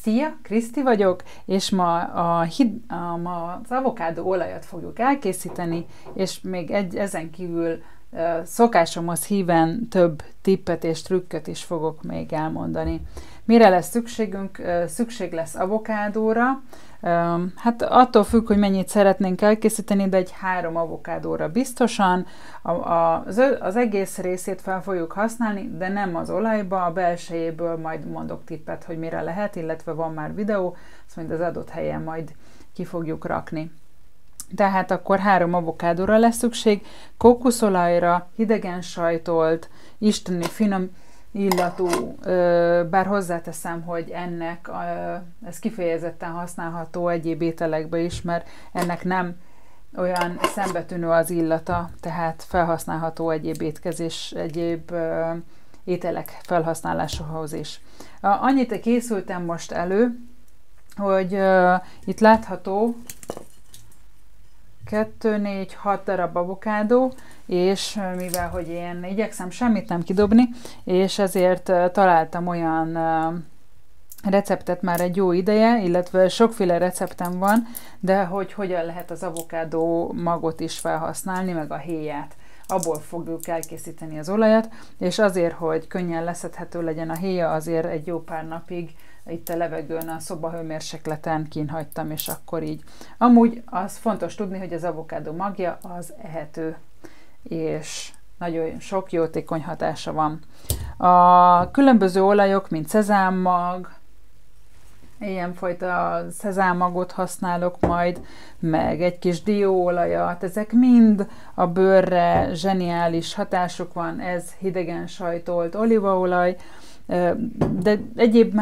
Szia, Kriszti vagyok, és ma az avokádó olajat fogjuk elkészíteni, és még ezen kívül szokásomhoz híven több tippet és trükköt is fogok még elmondani. Mire lesz szükségünk? Szükség lesz avokádóra, hát attól függ, hogy mennyit szeretnénk elkészíteni, de egy 3 avokádóra biztosan. Az egész részét fel fogjuk használni, de nem az olajba, a belsejéből majd mondok tippet, hogy mire lehet, illetve van már videó, azt majd az adott helyen majd ki fogjuk rakni. Tehát akkor 3 avokádóra lesz szükség, kókuszolajra, hidegen sajtolt, isteni finom illatú, bár hozzáteszem, hogy ennek ez kifejezetten használható egyéb ételekbe is, mert ennek nem olyan szembetűnő az illata, tehát felhasználható egyéb étkezés, egyéb ételek felhasználásához is. Annyit készültem most elő, hogy itt látható 2, 4, 6 darab avokádó, és mivel, hogy én igyekszem semmit nem kidobni, és ezért találtam olyan receptet már egy jó ideje, illetve sokféle receptem van, de hogy hogyan lehet az avokádó magot is felhasználni, meg a héját. Abból fogjuk elkészíteni az olajat, és azért, hogy könnyen leszedhető legyen a héja, azért egy jó pár napig itt a levegőn, a szobahőmérsékleten kínhagytam, és akkor így. Amúgy az fontos tudni, hogy az avokádó magja az ehető, és nagyon sok jótékony hatása van. A különböző olajok, mint szezámmag, ilyenfajta szezámmagot használok majd, meg egy kis dióolajat, ezek mind a bőrre zseniális hatásuk van, ez hidegen sajtolt olívaolaj, de egyéb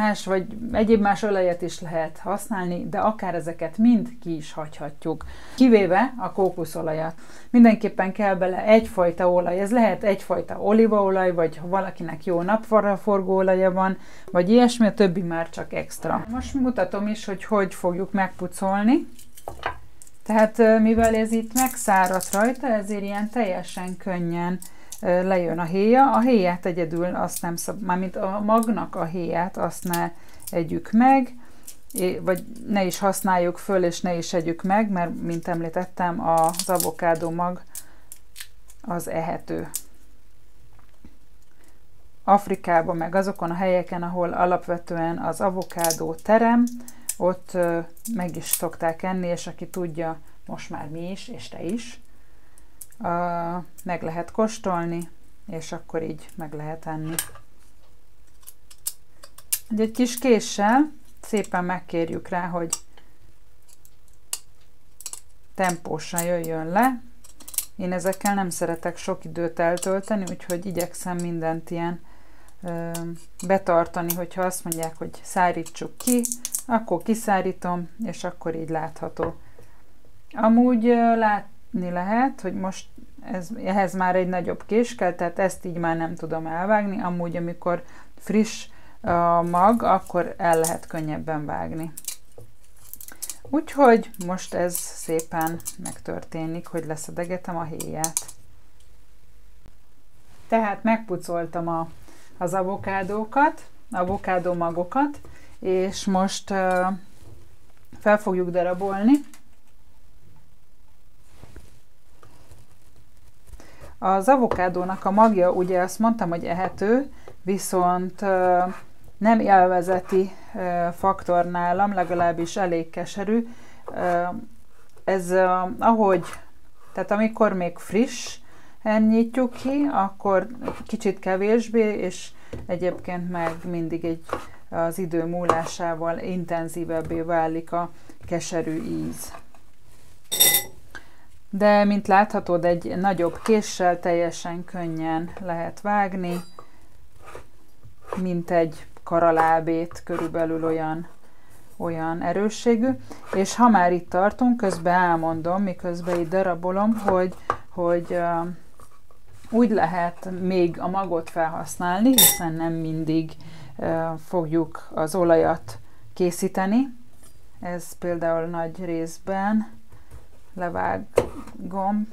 más olajat is lehet használni, de akár ezeket mind ki is hagyhatjuk. Kivéve a kókuszolajat. Mindenképpen kell bele egyfajta olaj, ez lehet egyfajta olívaolaj, vagy ha valakinek jó napforgó olaja van, vagy ilyesmi, a többi már csak extra. Most mutatom is, hogy hogy fogjuk megpucolni. Tehát mivel ez itt megszáradt rajta, ezért ilyen teljesen könnyen lejön a héja. A héját egyedül azt nem mármint a magnak a héját azt ne együk meg, vagy ne is használjuk föl, és ne is együk meg, mert mint említettem, az avokádó mag az ehető. Afrikában, meg azokon a helyeken, ahol alapvetően az avokádó terem, ott meg is szokták enni, és aki tudja, most már mi is, és te is, meg lehet kóstolni, és akkor így meg lehet enni. Egy kis késsel szépen megkérjük rá, hogy tempósan jöjjön le. Én ezekkel nem szeretek sok időt eltölteni, úgyhogy igyekszem mindent ilyen betartani, hogyha azt mondják, hogy szárítsuk ki, akkor kiszárítom, és akkor így látható. Amúgy látni lehet, hogy most ehhez már egy nagyobb kés kell, tehát ezt így már nem tudom elvágni, amúgy amikor friss a mag, akkor el lehet könnyebben vágni. Úgyhogy most ez szépen megtörténik, hogy leszedegetem a héját. Tehát megpucoltam az avokádó magokat, és most fel fogjuk darabolni. Az avokádónak a magja, ugye azt mondtam, hogy ehető, viszont nem élvezeti faktor nálam, legalábbis elég keserű. Ez tehát amikor még friss nyitjuk ki, akkor kicsit kevésbé, és egyébként meg mindig az idő múlásával intenzívebbé válik a keserű íz. De, mint láthatod, egy nagyobb késsel teljesen könnyen lehet vágni, mint egy karalábét, körülbelül olyan erősségű. És ha már itt tartunk, közben elmondom, miközben itt darabolom, hogy úgy lehet még a magot felhasználni, hiszen nem mindig fogjuk az olajat készíteni. Ez például nagy részben levágom.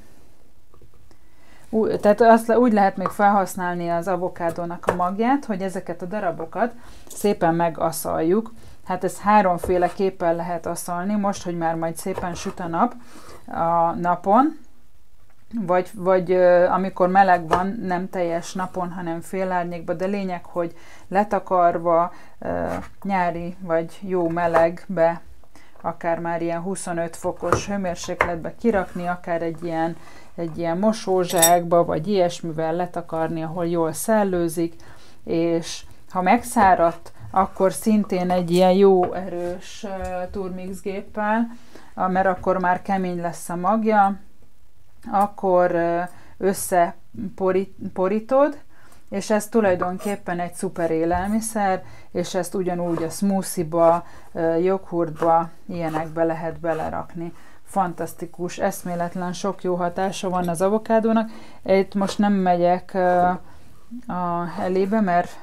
Tehát azt úgy lehet még felhasználni az avokádónak a magját, hogy ezeket a darabokat szépen megaszaljuk. Hát ezt háromféleképpen lehet aszalni, most, hogy már majd szépen süt a nap a napon, vagy amikor meleg van, nem teljes napon, hanem félárnyékban, de lényeg, hogy letakarva, nyári vagy jó melegbe, akár már ilyen 25 fokos hőmérsékletbe kirakni, akár egy ilyen mosózsákba, vagy ilyesmivel letakarni, ahol jól szellőzik, és ha megszáradt, akkor szintén egy ilyen jó erős turmix géppel, mert akkor már kemény lesz a magja, akkor összeporítod, és ez tulajdonképpen egy szuper élelmiszer, és ezt ugyanúgy a smoothie-ba, joghurtba, ilyenekbe lehet belerakni. Fantasztikus, eszméletlen sok jó hatása van az avokádónak. Itt most nem megyek elébe, mert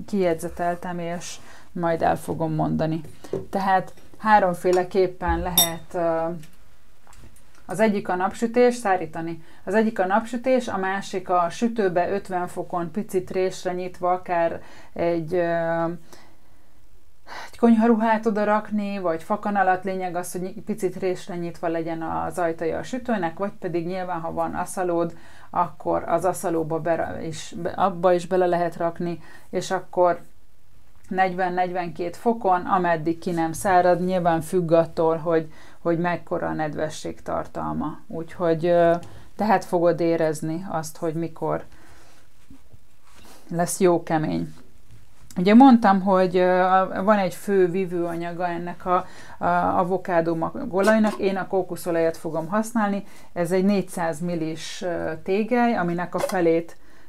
kijegyzeteltem, és majd el fogom mondani. Tehát háromféleképpen lehet az egyik a napsütés, szárítani. Az egyik a napsütés, a másik a sütőbe 50 fokon picit résre nyitva, akár egy konyharuhát oda rakni, vagy fakanalat, lényeg az, hogy picit résre nyitva legyen az ajtaja a sütőnek, vagy pedig nyilván, ha van aszalód, akkor az aszalóba abba is bele lehet rakni, és akkor 40-42 fokon, ameddig ki nem szárad, nyilván függ attól, hogy mekkora a nedvesség tartalma. Úgyhogy tehát fogod érezni azt, hogy mikor lesz jó kemény. Ugye mondtam, hogy van egy fő vívőanyaga ennek a avokádó magolajnak, én a kókuszolajat fogom használni, ez egy 400 millis tégely, aminek a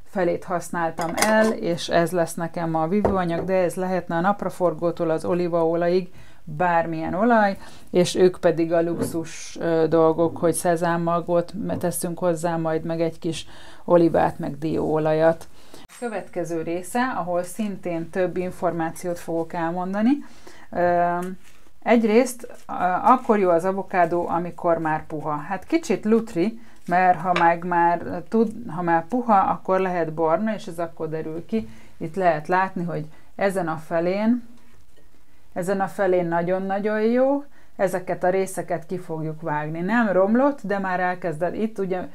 felét használtam el, és ez lesz nekem a vívőanyag, de ez lehetne a napraforgótól az olívaolajig, bármilyen olaj, és ők pedig a luxus dolgok, hogy szezámmagot teszünk hozzá, majd meg egy kis olivát, meg dióolajat. A következő része, ahol szintén több információt fogok elmondani. Egyrészt akkor jó az avokádó, amikor már puha. Hát kicsit lutri, mert ha már puha, akkor lehet barna, és ez akkor derül ki. Itt lehet látni, hogy ezen a felén nagyon-nagyon jó, ezeket a részeket ki fogjuk vágni. Nem romlott, de már elkezdett, itt ugye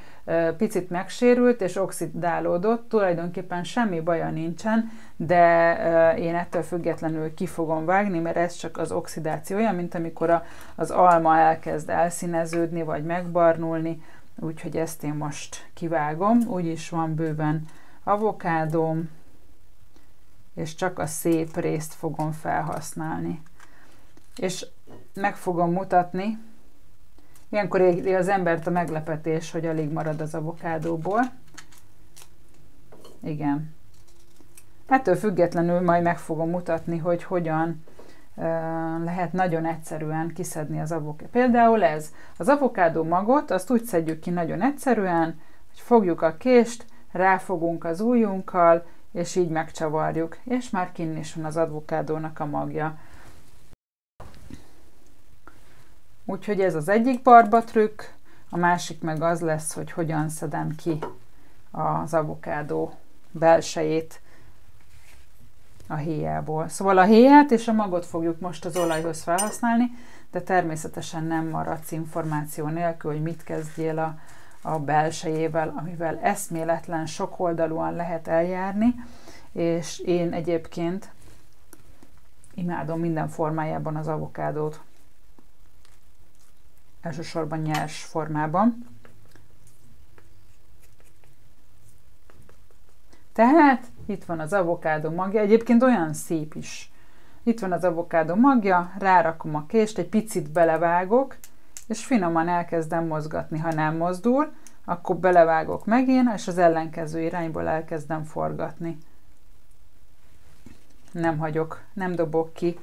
picit megsérült és oxidálódott, tulajdonképpen semmi baja nincsen, de én ettől függetlenül ki fogom vágni, mert ez csak az oxidáció, olyan, mint amikor az alma elkezd elszíneződni, vagy megbarnulni, úgyhogy ezt én most kivágom, úgyis van bőven avokádóm, és csak a szép részt fogom felhasználni. És meg fogom mutatni, ilyenkor éri az embert a meglepetés, hogy alig marad az avokádóból. Igen. Ettől függetlenül majd meg fogom mutatni, hogy hogyan lehet nagyon egyszerűen kiszedni az avokádót. Például ez. Az avokádó magot, azt úgy szedjük ki nagyon egyszerűen, hogy fogjuk a kést, ráfogunk az ujjunkkal, és így megcsavarjuk, és már kinn is van az avokádónak a magja. Úgyhogy ez az egyik barbatrükk, a másik meg az lesz, hogy hogyan szedem ki az avokádó belsejét a héjából. Szóval a héját és a magot fogjuk most az olajhoz felhasználni, de természetesen nem maradsz információ nélkül, hogy mit kezdjél a belsejével, amivel eszméletlen sokoldalúan lehet eljárni, és én egyébként imádom minden formájában az avokádót. Elsősorban nyers formában. Tehát itt van az avokádó magja, egyébként olyan szép is. Itt van az avokádó magja, rárakom a kést, egy picit belevágok, és finoman elkezdem mozgatni. Ha nem mozdul, akkor belevágok megint, és az ellenkező irányból elkezdem forgatni. Nem hagyok, nem dobok ki.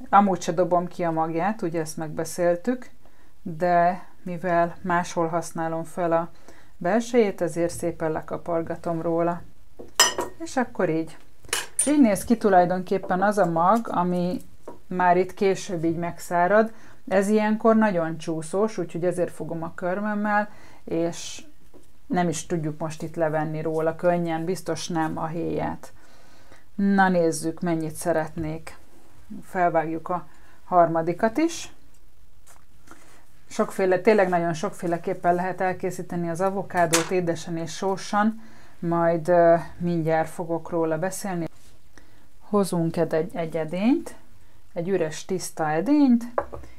Amúgy se dobom ki a magját, ugye ezt megbeszéltük, de mivel máshol használom fel a belsejét, ezért szépen lekapargatom róla. És akkor így. És így néz ki tulajdonképpen az a mag, ami már itt később így megszárad. Ez ilyenkor nagyon csúszós, úgyhogy ezért fogom a körmömmel, és nem is tudjuk most itt levenni róla könnyen, biztos nem a héját. Na nézzük, mennyit szeretnék. Felvágjuk a harmadikat is. Sokféle, tényleg nagyon sokféleképpen lehet elkészíteni az avokádót, édesen és sósan, majd mindjárt fogok róla beszélni. Hozunk egy edényt, egy üres tiszta edényt,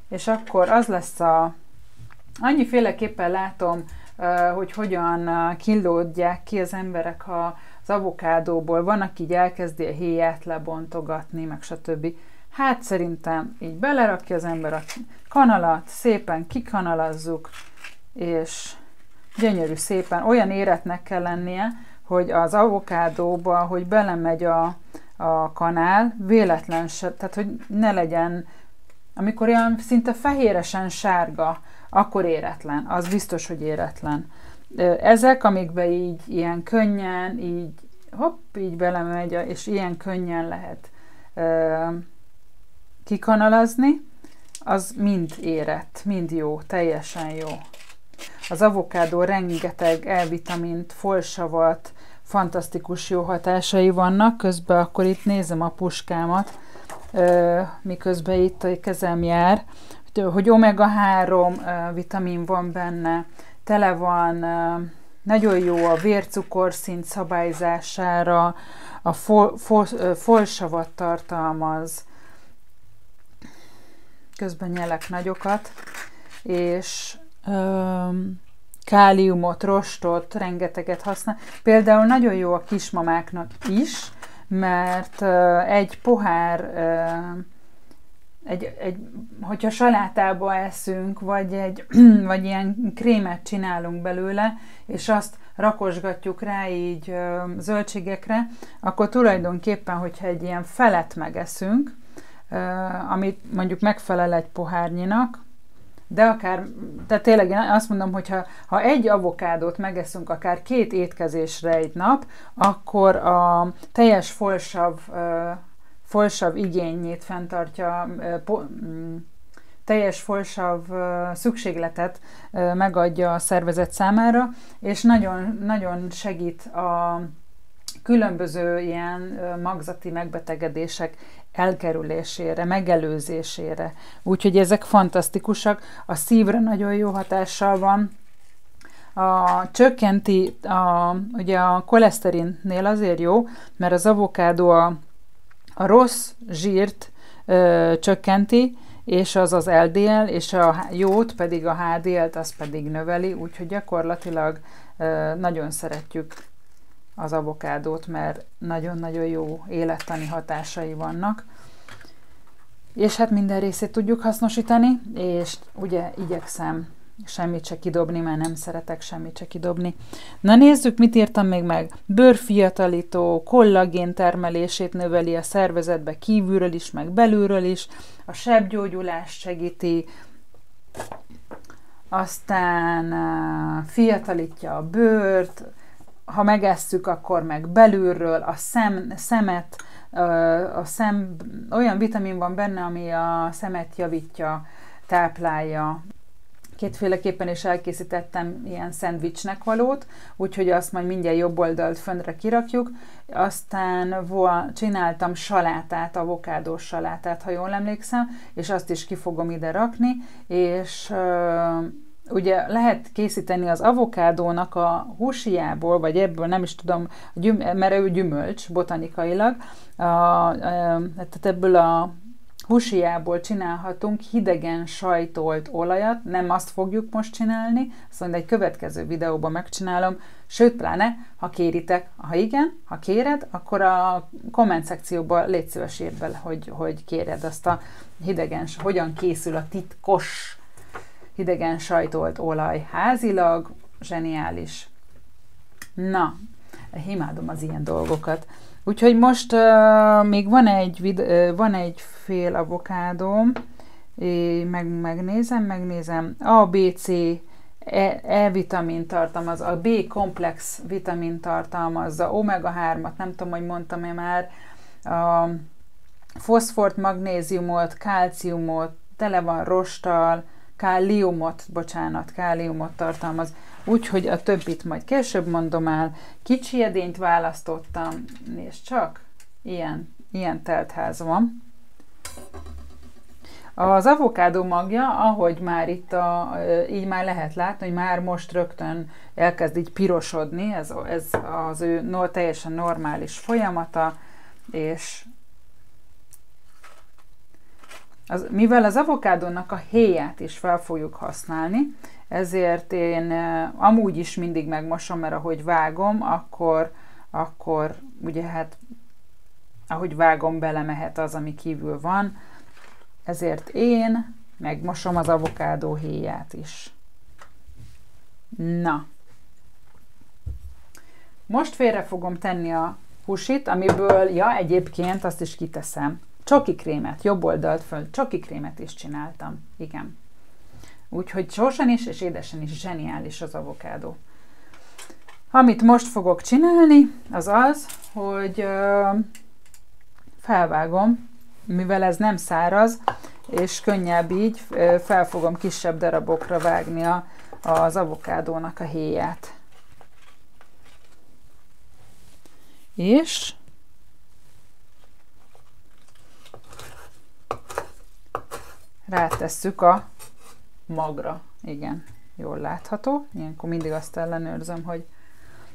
és akkor az lesz annyiféleképpen látom, hogy hogyan kínlódják ki az emberek az avokádóból. Van, aki így elkezdi a héját lebontogatni, meg stb. Hát szerintem így belerakja az ember a kanalat, szépen kikanalazzuk, és gyönyörű szépen, olyan éretnek kell lennie, hogy az avokádóba, hogy belemegy a kanál, véletlen se, tehát hogy ne legyen, amikor olyan szinte fehéresen sárga, akkor éretlen, az biztos, hogy éretlen. Ezek, amikbe így ilyen könnyen, így hopp, így belemegy, és ilyen könnyen lehet kikanalazni, az mind érett, mind jó, teljesen jó. Az avokádó rengeteg E-vitamint, folsavat, fantasztikus jó hatásai vannak, közben akkor itt nézem a puskámat, miközben itt a kezem jár, hogy omega-3 vitamin van benne, tele van, nagyon jó a vércukorszint szabályzására, a folsavat tartalmaz, közben nyelek nagyokat, és káliumot, rostot, rengeteget használ. Például nagyon jó a kismamáknak is, mert egy pohár, hogyha salátába eszünk, vagy ilyen krémet csinálunk belőle, és azt rakosgatjuk rá így zöldségekre, akkor tulajdonképpen, hogyha egy ilyen felet megeszünk, amit mondjuk megfelel egy pohárnyinak, de akár, tehát tényleg én azt mondom, hogy ha egy avokádót megeszünk akár 2 étkezésre egy nap, akkor a teljes folsav igényét fenntartja, teljes folsav szükségletet megadja a szervezet számára, és nagyon, nagyon segít a különböző ilyen magzati megbetegedések elkerülésére, megelőzésére. Úgyhogy ezek fantasztikusak. A szívre nagyon jó hatással van. Csökkenti, ugye a koleszterinnél azért jó, mert az avokádó a rossz zsírt csökkenti, és az LDL, és a jót pedig a HDL-t, az pedig növeli, úgyhogy gyakorlatilag nagyon szeretjük az avokádót, mert nagyon-nagyon jó élettani hatásai vannak. És hát minden részét tudjuk hasznosítani, és ugye igyekszem semmit se kidobni, mert nem szeretek semmit se kidobni. Na nézzük, mit írtam még meg. Bőrfiatalító, kollagén termelését növeli a szervezetbe kívülről is, meg belülről is, a sebgyógyulást segíti, aztán fiatalítja a bőrt, ha megesszük, akkor meg belülről a szemet, olyan vitamin van benne, ami a szemet javítja, táplálja. 2-féleképpen is elkészítettem ilyen szendvicsnek valót, úgyhogy azt majd mindjárt jobb oldalt föntre kirakjuk. Aztán csináltam salátát, avokádós salátát, ha jól emlékszem, és azt is ki fogom ide rakni, és ugye lehet készíteni az avokádónak a húsijából, vagy ebből nem is tudom, mert ő gyümölcs botanikailag, tehát ebből a húsijából csinálhatunk hidegen sajtolt olajat, nem azt fogjuk most csinálni, azt mondja, egy következő videóban megcsinálom, sőt, pláne, ha kéritek, ha igen, ha kéred, akkor a komment szekcióban légy szíves írd bele, hogy kéred azt a hidegen, hogyan készül a titkos hidegen sajtolt olaj házilag, zseniális. Na, imádom az ilyen dolgokat. Úgyhogy most még van egy fél avokádóm, megnézem, A, B, C, E-vitamin tartalmaz, a B-komplex vitamin tartalmazza, omega-3-at, nem tudom, hogy mondtam-e már, a foszfort, magnéziumot, kálciumot, tele van rosttal, káliumot tartalmaz, úgyhogy a többit majd később mondom el. Kicsi edényt választottam, és csak ilyen teltház van. Az avokádó magja, ahogy már itt így már lehet látni, hogy már most rögtön elkezd így pirosodni, ez az ő teljesen normális folyamata, és mivel az avokádónak a héját is fel fogjuk használni, ezért én amúgy is mindig megmosom, mert ahogy vágom, akkor ugye hát ahogy vágom, belemehet az, ami kívül van, ezért én megmosom az avokádó héját is. Na, most félre fogom tenni a húsit, amiből, egyébként azt is kiteszem. Csokikrémet, jobb oldalt föl, csokikrémet is csináltam, igen. Úgyhogy sósan is és édesen is zseniális az avokádó. Amit most fogok csinálni, az, hogy felvágom, mivel ez nem száraz, és könnyebb így, fel fogom kisebb darabokra vágni az avokádónak a héját. És rátesszük a magra. Igen, jól látható. Ilyenkor mindig azt ellenőrzöm, hogy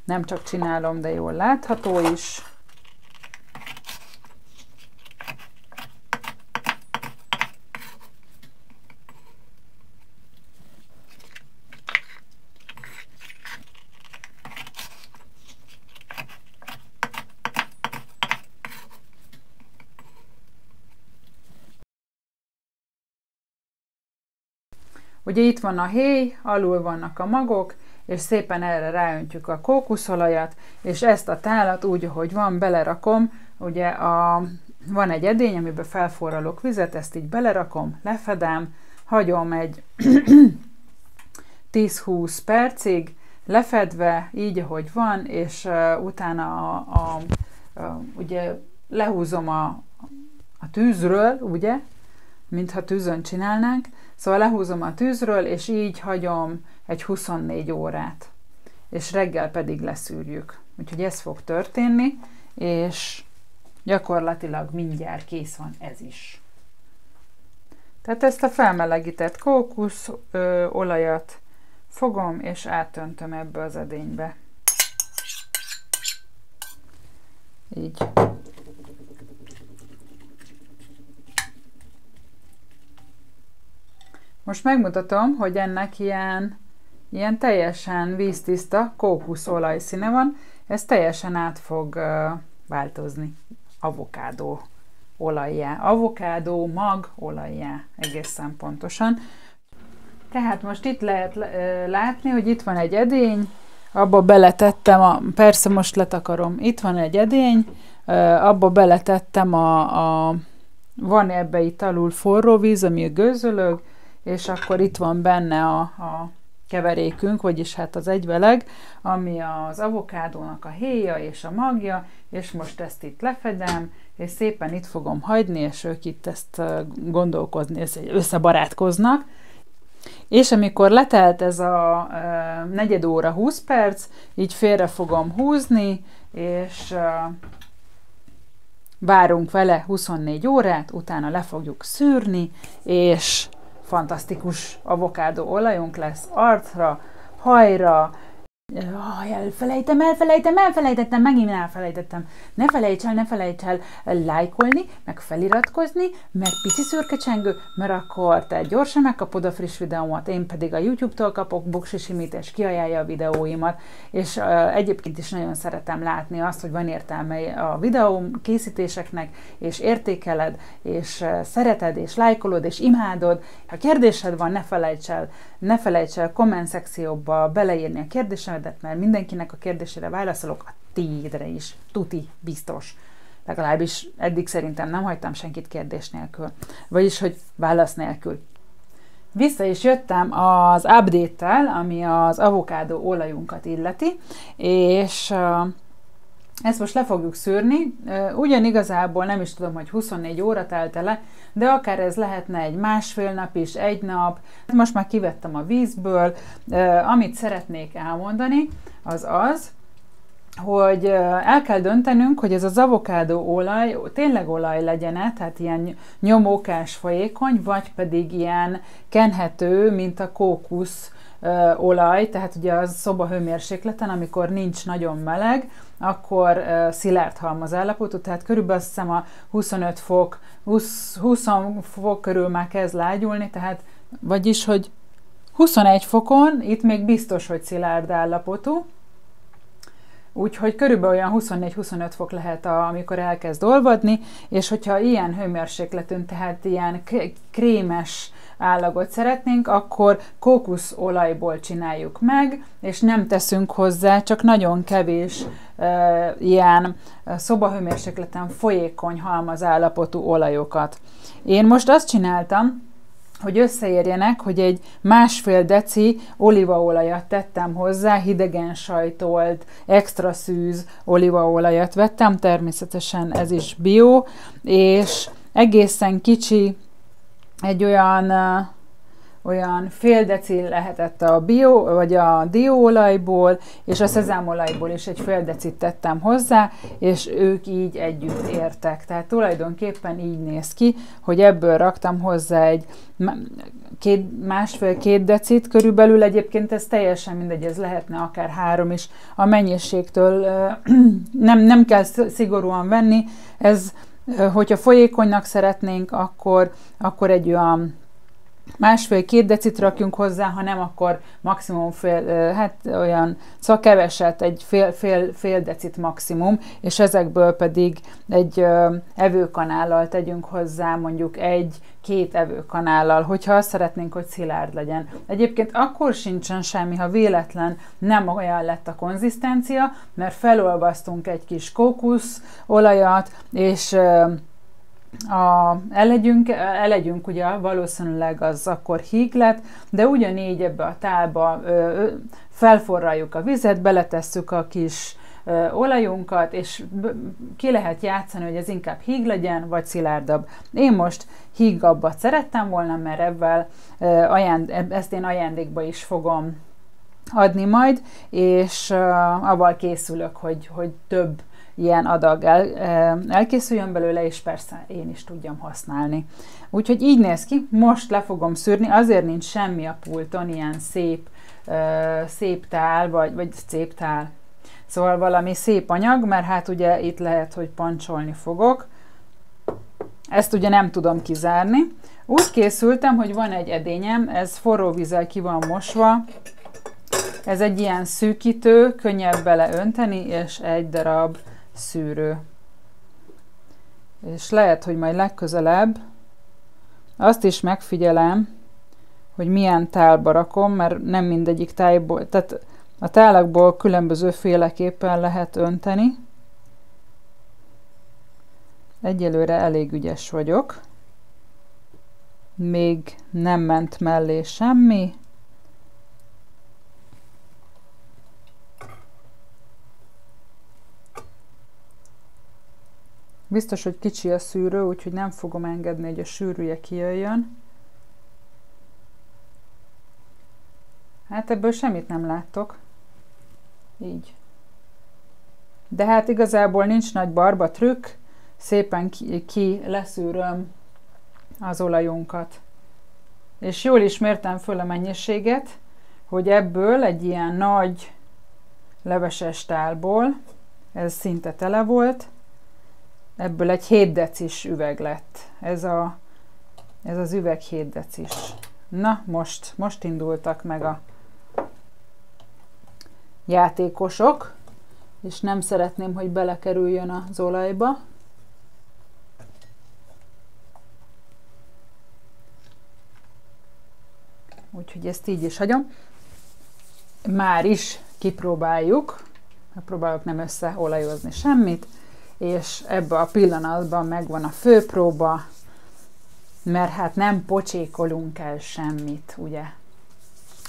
nem csak csinálom, de jól látható is. Ugye itt van a héj, alul vannak a magok, és szépen erre ráöntjük a kókuszolajat, és ezt a tálat úgy, ahogy van, belerakom. Ugye van egy edény, amiben felforralok vizet, ezt így belerakom, lefedem, hagyom egy 10-20 percig, lefedve, így, ahogy van, és utána ugye lehúzom a tűzről, ugye, mintha tűzön csinálnánk, szóval lehúzom a tűzről, és így hagyom egy 24 órát, és reggel pedig leszűrjük. Úgyhogy ez fog történni, és gyakorlatilag mindjárt kész van ez is. Tehát ezt a felmelegített kókusz olajat fogom, és átöntöm ebbe az edénybe. Így. Most megmutatom, hogy ennek ilyen teljesen víztiszta kókuszolaj színe van, ez teljesen át fog változni avokádó olajjá, avokádó mag olajjá, egészen pontosan. Tehát most itt lehet látni, hogy itt van egy edény, abba beletettem, persze most letakarom, itt van egy edény, abba beletettem van ebbe itt alul forró víz, ami gőzölög, és akkor itt van benne a keverékünk, vagyis hát az egyveleg, ami az avokádónak a héja és a magja, és most ezt itt lefedem, és szépen itt fogom hagyni, és ők itt ezt gondolkozni, összebarátkoznak. És amikor letelt ez a negyed óra 20 perc, így félre fogom húzni, és várunk vele 24 órát, utána le fogjuk szűrni, és fantasztikus avokádó olajunk lesz arcra, hajra. Elfelejtettem, megint elfelejtettem. Ne felejts el lájkolni, meg feliratkozni, meg pici szürke csengő, mert akkor te gyorsan megkapod a friss videómat, én pedig a YouTube-tól kapok buksisimit, és kiajánlja a videóimat, és egyébként is nagyon szeretem látni azt, hogy van értelme a videó készítéseknek, és értékeled, és szereted, és lájkolod, és imádod. Ha kérdésed van, ne felejts el komment szekcióba beleírni a kérdésedet, mert mindenkinek a kérdésére válaszolok, a tiédre is, tuti, biztos. Legalábbis eddig szerintem nem hagytam senkit kérdés nélkül, vagyis, hogy válasz nélkül. Vissza is jöttem az update-tel, ami az avokádó olajunkat illeti, és Ezt most le fogjuk szűrni, ugyan igazából nem is tudom, hogy 24 óra telt le, de akár ez lehetne egy másfél nap is, egy nap. Most már kivettem a vízből, amit szeretnék elmondani, az az, hogy el kell döntenünk, hogy ez az avokádó olaj tényleg olaj legyen-e, tehát ilyen nyomókás, folyékony, vagy pedig ilyen kenhető, mint a kókusz olaj, tehát ugye az szobahőmérsékleten, amikor nincs nagyon meleg, akkor szilárd halmazállapotú, tehát körülbelül azt hiszem a 25 fok, 20 fok körül már kezd lágyulni, tehát vagyis, hogy 21 fokon itt még biztos, hogy szilárd állapotú, úgyhogy körülbelül olyan 24-25 fok lehet, amikor elkezd olvadni, és hogyha ilyen hőmérsékletűn, tehát ilyen krémes állagot szeretnénk, akkor kókuszolajból csináljuk meg, és nem teszünk hozzá, csak nagyon kevés ilyen szobahőmérsékleten folyékony halmazállapotú olajokat. Én most azt csináltam, hogy összeérjenek, hogy egy 1,5 deci olívaolajat tettem hozzá, hidegen sajtolt, extra szűz olívaolajat vettem, természetesen ez is bio, és egészen kicsi, egy olyan fél deci lehetett a bio, vagy a dióolajból, és a szezámolajból is egy fél decit tettem hozzá, és ők így együtt értek. Tehát tulajdonképpen így néz ki, hogy ebből raktam hozzá egy 1,5-2 decit körülbelül, egyébként ez teljesen mindegy, ez lehetne akár 3 is, a mennyiségtől nem kell szigorúan venni, ez, hogyha folyékonynak szeretnénk, akkor egy olyan 1,5-2 decit rakjunk hozzá, ha nem, akkor maximum szóval keveset, egy fél decit maximum, és ezekből pedig egy evőkanállal tegyünk hozzá, mondjuk 1-2 evőkanállal, hogyha azt szeretnénk, hogy szilárd legyen. Egyébként akkor sincsen semmi, ha véletlen nem olyan lett a konzisztencia, mert felolvasztunk egy kis kókuszolajat, és elegyünk ugye valószínűleg az akkor híg lett, de ugyanígy ebbe a tálba felforraljuk a vizet, beletesszük a kis olajunkat, és ki lehet játszani, hogy ez inkább híg legyen, vagy szilárdabb. Én most hígabbat szerettem volna, mert ezt én ajándékba is fogom adni majd, és avval készülök, hogy több ilyen adag elkészüljön belőle, és persze én is tudjam használni. Úgyhogy így néz ki, most le fogom szűrni, azért nincs semmi a pulton, ilyen szép tál, vagy szép tál. Szóval valami szép anyag, mert hát ugye itt lehet, hogy pancsolni fogok. Ezt ugye nem tudom kizárni. Úgy készültem, hogy van egy edényem, ez forró vízzel ki van mosva. Ez egy ilyen szűkítő, könnyebb beleönteni, és egy darab szűrő. És lehet, hogy majd legközelebb azt is megfigyelem, hogy milyen tálba rakom, mert nem mindegyik tájból, tehát a tálakból különböző féleképpen lehet önteni. Egyelőre elég ügyes vagyok. Még nem ment mellé semmi. Biztos, hogy kicsi a szűrő, úgyhogy nem fogom engedni, hogy a sűrűje kijöjjön. Hát ebből semmit nem láttok. Így. De hát igazából nincs nagy barba trükk, szépen ki leszűröm az olajunkat. És jól is mértem föl a mennyiséget, hogy ebből egy ilyen nagy leveses tálból, ez szinte tele volt, ebből egy 7 decis üveg lett. Ez az üveg 7 decis. Na, most indultak meg a játékosok, és nem szeretném, hogy belekerüljön az olajba. Úgyhogy ezt így is hagyom. Már is kipróbáljuk. Megpróbálok nem összeolajozni semmit, és ebben a pillanatban megvan a főpróba, mert hát nem pocsékolunk el semmit, ugye?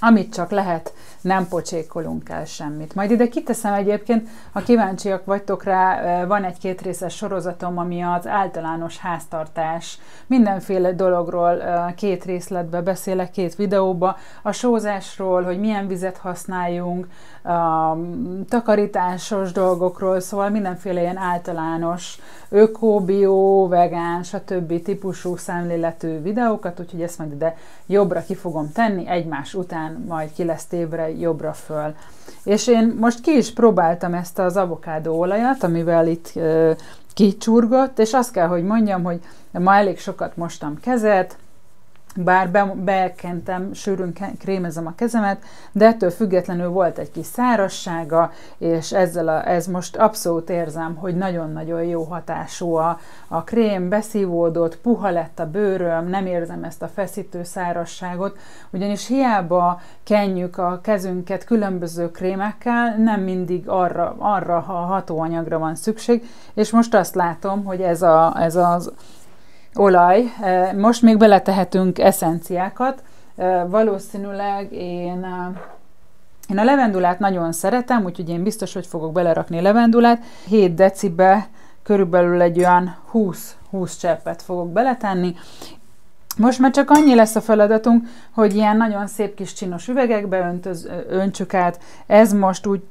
amit csak lehet, nem pocsékolunk el semmit. Majd ide kiteszem egyébként, ha kíváncsiak vagytok rá, van egy 2 részes sorozatom, ami az általános háztartás. Mindenféle dologról 2 részletbe beszélek, 2 videóba. A sózásról, hogy milyen vizet használjunk, a takarításos dolgokról, szóval mindenféle ilyen általános öko, bio, vegán, stb. Típusú szemléletű videókat, úgyhogy ezt majd ide jobbra ki fogom tenni, egymás után majd ki lesz tévre jobbra föl. És én most ki is próbáltam ezt az avokádó olajat, amivel itt kicsurgott, és azt kell, hogy mondjam, hogy ma elég sokat mostam kezet, bár bekentem, sűrűn krémezem a kezemet, de ettől függetlenül volt egy kis szárazsága, és ez most abszolút érzem, hogy nagyon-nagyon jó hatású a krém, beszívódott, puha lett a bőröm, nem érzem ezt a feszítő szárazságot, ugyanis hiába kenjük a kezünket különböző krémekkel, nem mindig arra a hatóanyagra van szükség, és most azt látom, hogy ez az olaj. Most még beletehetünk eszenciákat. Valószínűleg én a levendulát nagyon szeretem, úgyhogy én biztos, hogy fogok belerakni levendulát. 7 decibe körülbelül egy olyan 20 cseppet fogok beletenni. Most már csak annyi lesz a feladatunk, hogy ilyen nagyon szép kis csinos üvegekbe öntsük át. Ez most úgy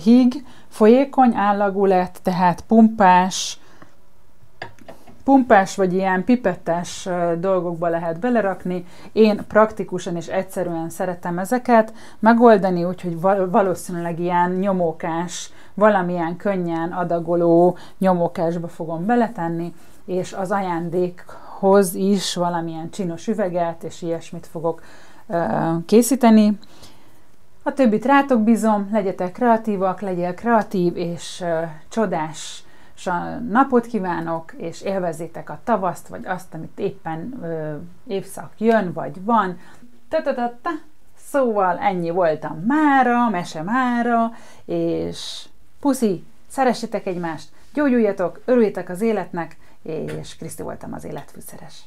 híg, folyékony állagú lett, tehát pumpás vagy ilyen pipettes dolgokba lehet belerakni. Én praktikusan és egyszerűen szeretem ezeket megoldani, úgyhogy valószínűleg ilyen nyomókás, valamilyen könnyen adagoló nyomókásba fogom beletenni, és az ajándékhoz is valamilyen csinos üveget és ilyesmit fogok készíteni. A többit rátok bízom, legyetek kreatívak, legyél kreatív, és csodás napot kívánok, és élvezzétek a tavaszt, vagy azt, amit éppen évszak jön, vagy van. Szóval ennyi voltam mára, mese mára, és puszi, szeressétek egymást, gyógyuljatok, örüljetek az életnek, és Kriszti voltam, az életfűszeres.